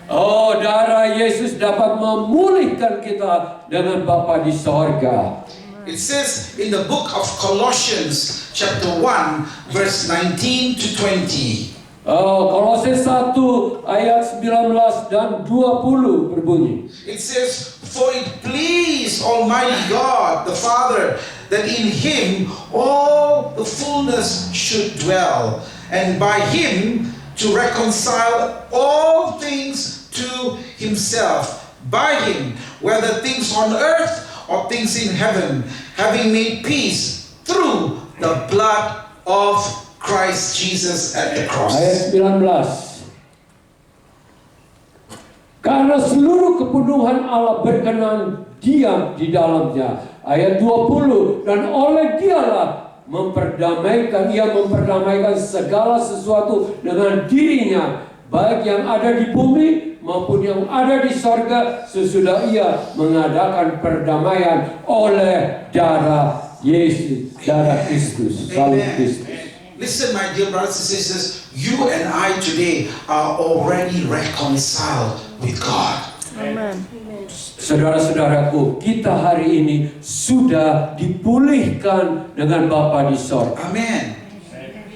Oh, darah Yesus dapat memulihkan kita dengan Bapa di sorga. It says in the book of Colossians chapter 1 verse 19 to 20. Kolose 1 ayat 19 dan 20 berbunyi. It says, "For it pleased Almighty God the Father that in Him all the fullness should dwell, and by Him to reconcile all things to Himself, by Him, whether things on earth or things in heaven, having made peace through the blood of Christ Jesus at the cross." Ayat 19. Karena seluruh kepenuhan Allah berkenan diam di dalamnya. Ayat 20. Dan oleh Dialah ia memperdamaikan segala sesuatu dengan dirinya, baik yang ada di bumi maupun yang ada di sorga, sesudah ia mengadakan perdamaian oleh darah Yesus, darah Kristus, salib Kristus. Listen, my dear brothers and sisters, you and I today are already reconciled with God. Amen. Saudara-saudaraku, kita hari ini sudah dipulihkan dengan Bapa di sorga. Amen.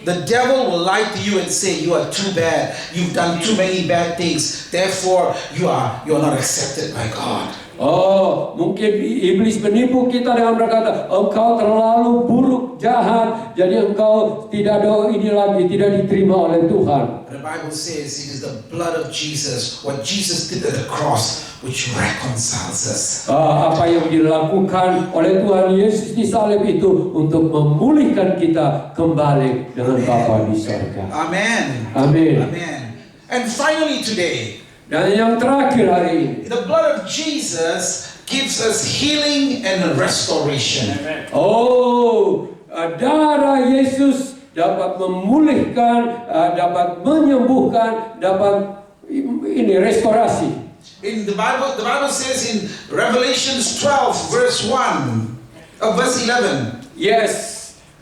The devil will lie to you and say you are too bad. You've done too many bad things. Therefore, you're not accepted by God. Oh, mungkin iblis menipu kita dengan berkata, engkau terlalu buruk, jahat, jadi engkau tidak ada ini lagi, tidak diterima oleh Tuhan. The Bible says it is the blood of Jesus, what Jesus did at the cross, which reconciles us. Apa yang dilakukan oleh Tuhan Yesus di salib itu untuk memulihkan kita kembali dengan Bapa di sorga. Amen. Amin. Amen. And finally today, Dan yang terakhir hari ini, the blood of Jesus gives us healing and restoration. oh, darah Yesus dapat memulihkan, dapat menyembuhkan, dapat ini restorasi. In the Bible says in Revelations 12 verse 11. Yes,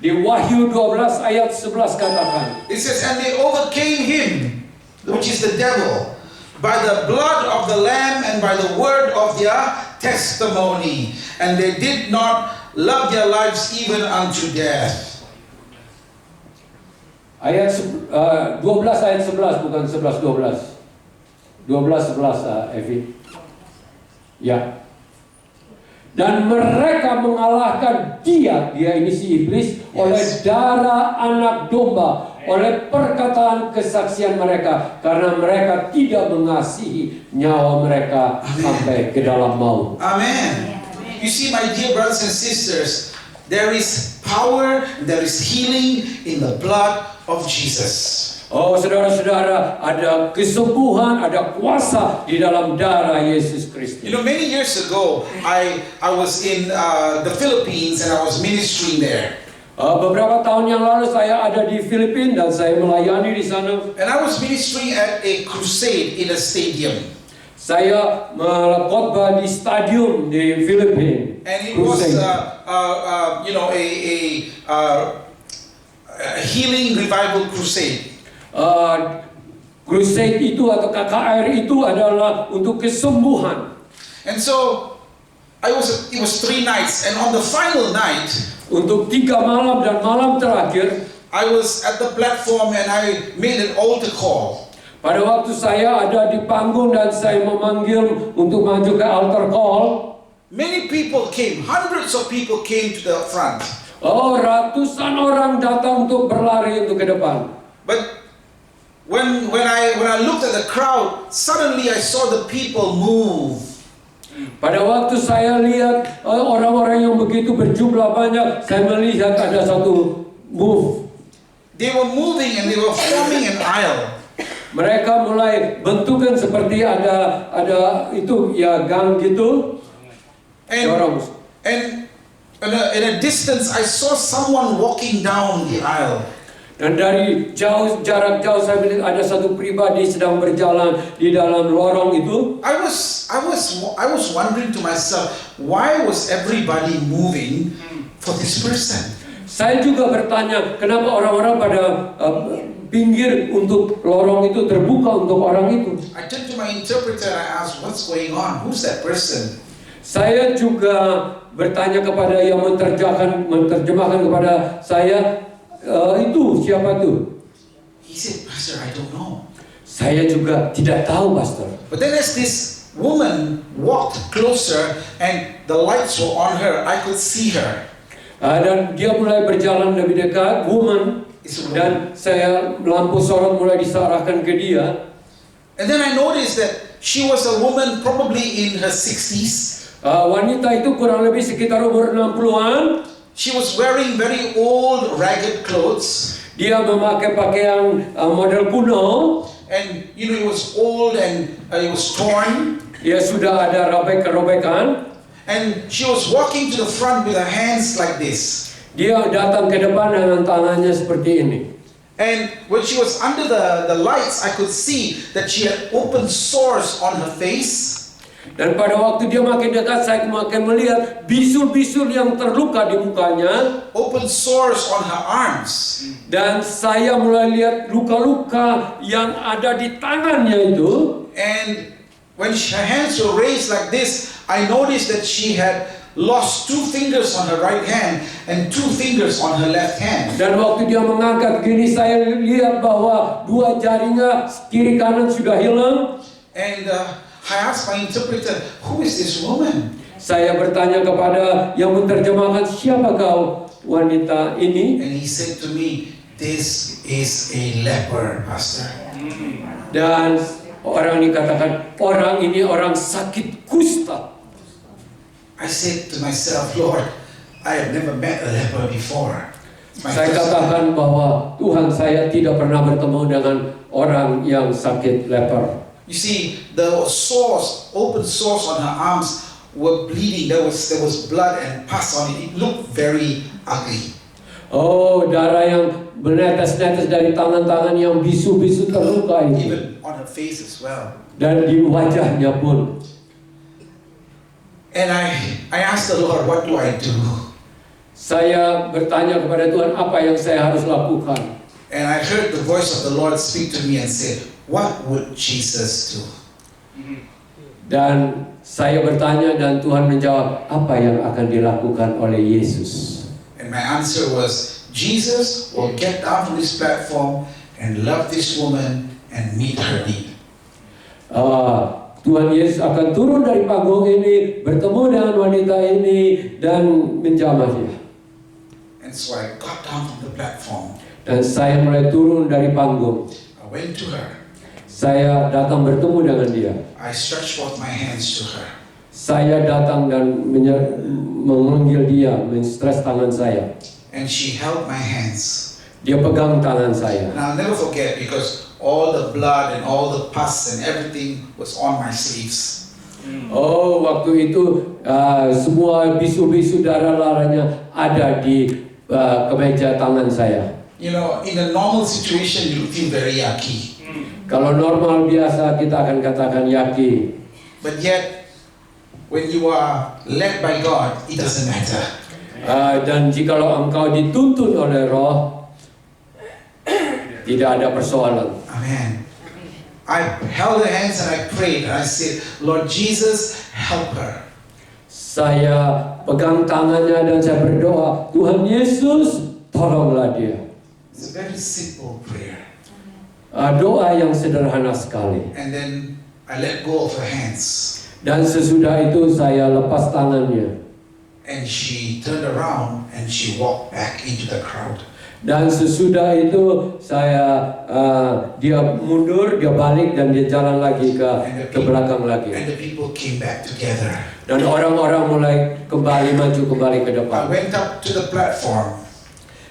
di Wahyu 12 ayat 11 katakan. It says, "And they overcame him, which is the devil, by the blood of the Lamb and by the word of their testimony. And they did not love their lives even unto death." Ayat 12 ayat 11 bukan 11 12. 12 11 Evi. Ya. Dan mereka mengalahkan dia ini si iblis, oleh darah anak domba, oleh perkataan kesaksian mereka, karena mereka tidak mengasihi nyawa mereka sampai ke dalam maut. Amen. You see, my dear brothers and sisters, there is power, there is healing in the blood of Jesus. Oh, saudara-saudara, ada kesembuhan, ada kuasa di dalam darah Yesus Kristus. You know, many years ago, I was in the Philippines and I was ministering there. Beberapa tahun yang lalu saya ada di Filipina dan saya melayani di sana. And I was ministering at a crusade in a stadium. Saya khotbah di stadium di Filipina. And it was, a healing revival crusade. Crusade itu atau KKR itu adalah untuk kesembuhan. And so it was 3 nights, and on the final night, Untuk 3 malam dan malam terakhir, I was at the platform and I made an altar call. pada waktu saya ada di panggung dan saya memanggil untuk maju ke altar call, Many people came, hundreds of people came to the front. ratusan orang datang untuk berlari untuk ke depan. But when I looked at the crowd, suddenly I saw the people move. Pada waktu saya lihat orang-orang yang begitu berjumlah banyak, saya melihat ada satu move. They were moving and they were forming an aisle. Mereka mulai bentukan seperti ada itu ya gang gitu. Dorong. And in a distance, I saw someone walking down the aisle. Dan dari jarak jauh saya melihat ada satu pribadi sedang berjalan di dalam lorong itu. I was wondering to myself, why was everybody moving for this person? Saya juga bertanya, kenapa orang-orang pada pinggir untuk lorong itu terbuka untuk orang itu. I turned to my interpreter and I asked, what's going on? Who's that person? Saya juga bertanya kepada yang menerjemahkan kepada saya, itu siapa tuh? He said, Pastor, I don't know. Saya juga tidak tahu, Pastor. But then as this woman walked closer and the lights were on her, I could see her. Dan dia mulai berjalan lebih dekat, woman, dan saya lampu sorot mulai diarahkan ke dia. And then I noticed that she was a woman probably in her 60s. Wanita itu kurang lebih sekitar umur 60-an. She was wearing very old, ragged clothes. Dia memakai pakaian model kuno. And it was old and it was torn. Dia sudah ada robekan-robekan. And she was walking to the front with her hands like this. Dia datang ke depan dengan tangannya seperti ini. And when she was under the lights, I could see that she had open sores on her face. Dan pada waktu dia makin dekat, saya makin melihat bisul-bisul yang terluka di mukanya. Open sores on her arms. Dan saya mulai lihat luka-luka yang ada di tangannya itu. And when her hands were raised like this, I noticed that she had lost 2 fingers on her right hand and 2 fingers on her left hand. Dan waktu dia mengangkat gini, saya lihat bahwa 2 jarinya kiri kanan sudah hilang. And I asked my interpreter, who is this woman? Saya bertanya kepada yang menerjemahkan, siapa kau wanita ini? And he said to me, this is a leper, Pastor. Dan orang ini katakan, orang ini orang sakit kusta. I said to myself, Lord, I have never met a leper before. Saya katakan bahwa Tuhan, saya tidak pernah bertemu dengan orang yang sakit leper. You see, the sores, open sores on her arms were bleeding. There was blood and pus on it. It looked very ugly. Darah yang menetes-netes dari tangan-tangan yang bisu-bisu terluka itu. Even on her face as well. Dan di wajahnya pun. And I asked the Lord, what do I do? Saya bertanya kepada Tuhan, apa yang saya harus lakukan? And I heard the voice of the Lord speak to me and said, what would Jesus do? Dan saya bertanya dan Tuhan menjawab, apa yang akan dilakukan oleh Yesus? And my answer was, Jesus will get down from this platform and love this woman and meet her need. Tuhan Yesus akan turun dari panggung ini, bertemu dengan wanita ini dan menjamah dia. And so I got down from the platform. Dan saya mulai turun dari panggung. I went to her. Saya datang bertemu dengan dia. I stretched forth my hands to her. Saya datang dan memanggil dia, men-stres tangan saya. And she held my hands. Dia pegang tangan saya. And I'll never forget because all the blood and all the pus and everything was on my sleeves. Waktu itu semua bisu-bisu darah-darahnya ada di kemeja tangan saya. In a normal situation, you feel very yucky. Kalau normal biasa kita akan katakan yaki. But yet, when you are led by God, it doesn't matter. Dan jikalau engkau dituntun oleh Roh, tidak ada persoalan. Amen. I held her hands and I prayed. And I said, Lord Jesus, help her. Saya pegang tangannya dan saya berdoa, Tuhan Yesus, tolonglah dia. It's a very simple prayer. Doa yang sederhana sekali. And then I let go of her hands. Dan sesudah itu saya lepas tangannya. And she turned around and she walked back into the crowd. Dan sesudah itu dia mundur, dia balik dan dia jalan lagi ke belakang lagi. And the people came back together. Dan orang-orang mulai maju kembali ke I depan. went up to the platform.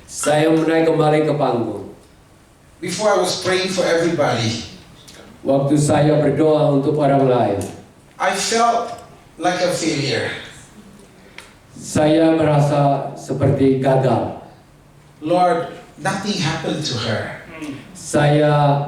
Saya naik kembali ke panggung. Before I was praying for everybody, Waktu saya berdoa untuk orang lain, I felt like a failure. saya merasa seperti gagal. Lord, nothing happened to her. Saya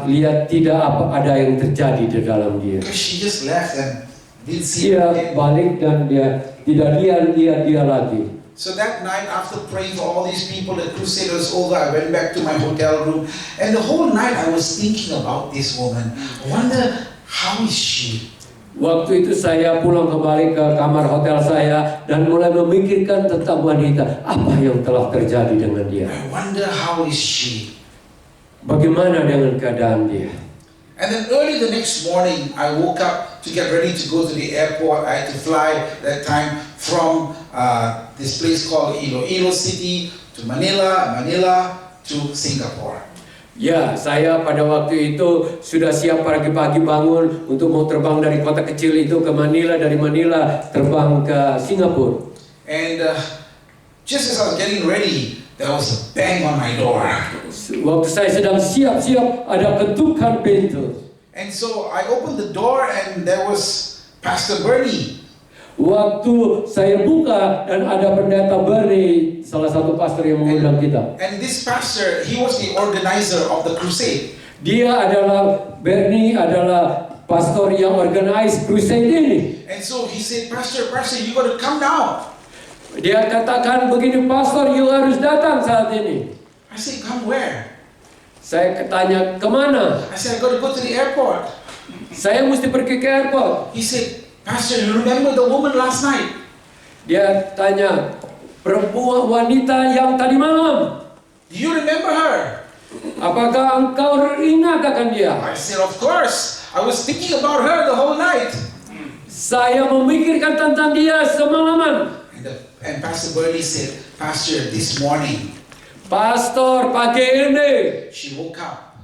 lihat tidak ada yang terjadi di dalam dia. Because she just left and didn't see Dia her again. balik dan dia tidak lihat dia lagi. So that night, after praying for all these people, the crusade was over. I went back to my hotel room, and the whole night I was thinking about this woman. I wonder, how is she? Waktu itu saya pulang kembali ke kamar hotel saya dan mulai memikirkan tentang wanita. Apa yang telah terjadi dengan dia? I wonder, how is she? Bagaimana dengan keadaan dia? And then early the next morning, I woke up to get ready to go to the airport. I had to fly that time from this place called Iloilo City to Manila, Manila to Singapore. Ya, saya pada waktu itu sudah siap pagi-pagi bangun untuk mau terbang dari kota kecil itu ke Manila, dari Manila terbang ke Singapura. And just as I was getting ready, there was a bang on my door. Waktu saya sedang siap-siap, ada ketukan pintu. And so I opened the door and there was Pastor Bernie. Waktu saya buka dan ada pendeta Bernie, salah satu pastor yang mengundang kita. And this pastor, he was the organizer of the crusade. Bernie adalah pastor yang organize crusade ini. And so he said, Pastor, you got to come down. Dia katakan begini, Pastor, you harus datang saat ini. I said, come where? Saya tanya, kemana? I said, I got to go to the airport. Saya mesti pergi ke airport. He said, Pastor, you remember the woman last night? Dia tanya, perempuan wanita yang tadi malam, Do you remember her? apakah engkau ingat akan dia? I said, of course. I was thinking about her the whole night. Saya memikirkan tentang dia semalaman. And Pastor Bernie said, Pastor, this morning, Pastor, pagi ini, she woke up.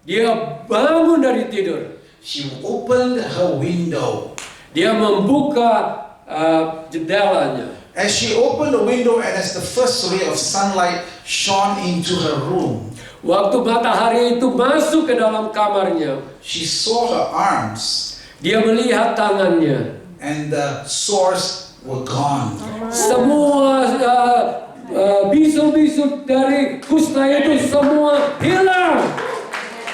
dia bangun dari tidur. She opened her window. Dia membuka jendelanya. As she opened the window and as the first ray of sunlight shone into her room, Waktu matahari itu masuk ke dalam kamarnya, she saw her arms dia melihat tangannya. and the sores were gone. Semua bisul-bisul dari kusta itu semua hilang.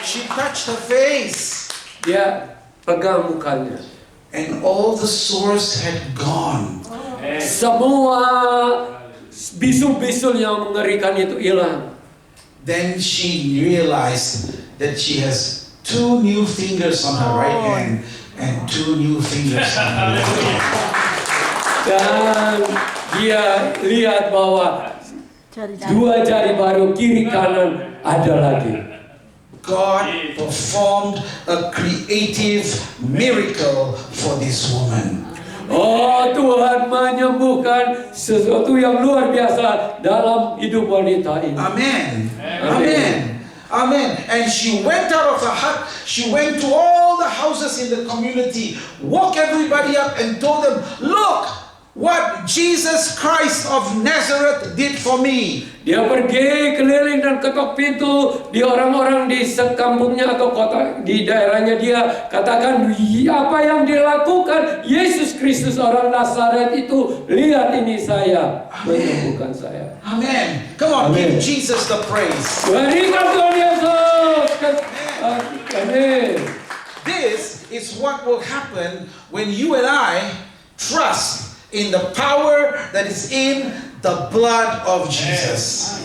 She touched her face Dia pegang mukanya. and all the sores had gone. Semua bisul-bisul yang mengerikan itu hilang. Then she realized that she has 2 new fingers on her right hand and 2 new fingers on her left hand. Dan dia lihat bahwa 2 jari baru kiri kanan ada lagi. God performed a creative miracle for this woman. Oh, Tuhan menyembuhkan sesuatu yang luar biasa dalam hidup wanita ini. Amen. Amen. Amen. Amen. And she went out of her hut. She went to all the houses in the community, woke everybody up and told them, look what Jesus Christ of Nazareth did for me. Dia pergi keliling dan ketok pintu di orang-orang di sekampungnya atau kota di daerahnya. Dia katakan apa yang dilakukan Yesus Kristus orang Nazaret itu. Lihat ini saya menyembuhkan saya. Amen. Come on, Amen. give Jesus the praise. Berikan Tuhan Yesus. Amin. This is what will happen when you and I trust in the power that is in the blood of Jesus.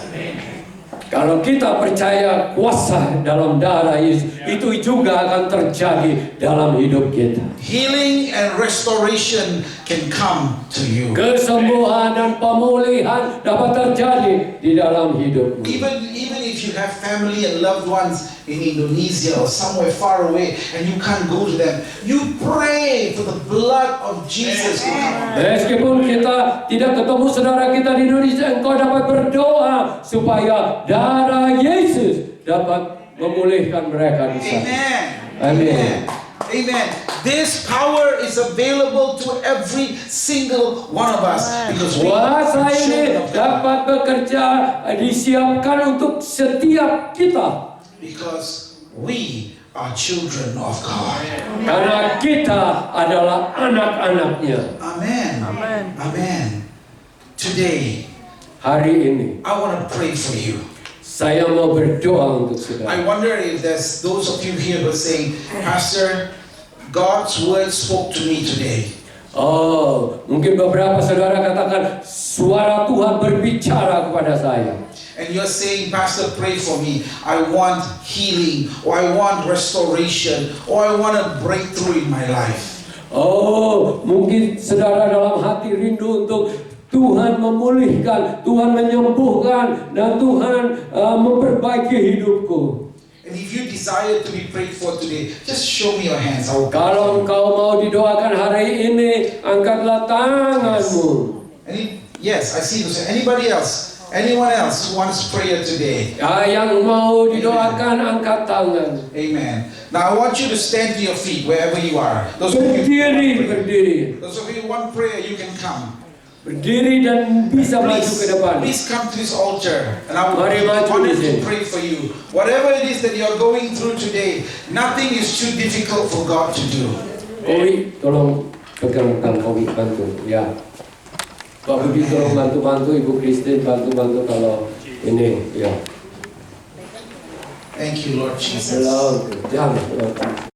Kalau kita percaya kuasa dalam darah Yesus, itu juga akan terjadi dalam hidup kita. Healing and restoration can come to you. Kesembuhan dan pemulihan dapat terjadi di dalam hidupmu. Even if you have family and loved ones in Indonesia or somewhere far away and you can't go to them, you pray for the blood of Jesus to come. Meskipun kita tidak ketemu saudara kita di Indonesia, engkau dapat berdoa supaya darah Yesus dapat memulihkan mereka di sana. Amen. Amen. Amen. This power is available to every single one of us because we are Kuasa ini children of God. dapat bekerja, disiapkan untuk setiap kita. Because we are children of God. Karena kita adalah anak-anaknya. Amen. Amen. Amen. Today, Hari ini I want to pray for you. saya mau berdoa untuk saudara. I wonder if there's those of you here who are saying, Pastor, God's word spoke to me today. Oh, mungkin beberapa saudara katakan suara Tuhan berbicara kepada saya. And you're saying, Pastor, pray for me. I want healing, or I want restoration, or I want a breakthrough in my life. Oh, mungkin saudara dalam hati rindu untuk Tuhan memulihkan, Tuhan menyembuhkan, dan Tuhan memperbaiki hidupku. And if you desire to be prayed for today, just show me your hands. I will pray Kalau for you. engkau mau didoakan hari ini, angkatlah tanganmu. Yes, I see those. Anybody else? Anyone else who wants prayer today? Yang mau didoakan, angkat tangan. Amen. Now I want you to stand to your feet wherever you are. Those of you Berdiri. Those of you who want prayer, you can come. Berdiri dan bisa maju ke depan. Please come to this altar, and I will Mari be maju honored di to sini. pray for you. Whatever it is that you are going through today, nothing is too difficult for God to do. Kowi, tolong pegang Kowi, bantu. Ya. Pak Budi tolong bantu-bantu, Ibu Christine bantu-bantu kalau ini. Ya. Thank you, Lord Jesus. Jangan.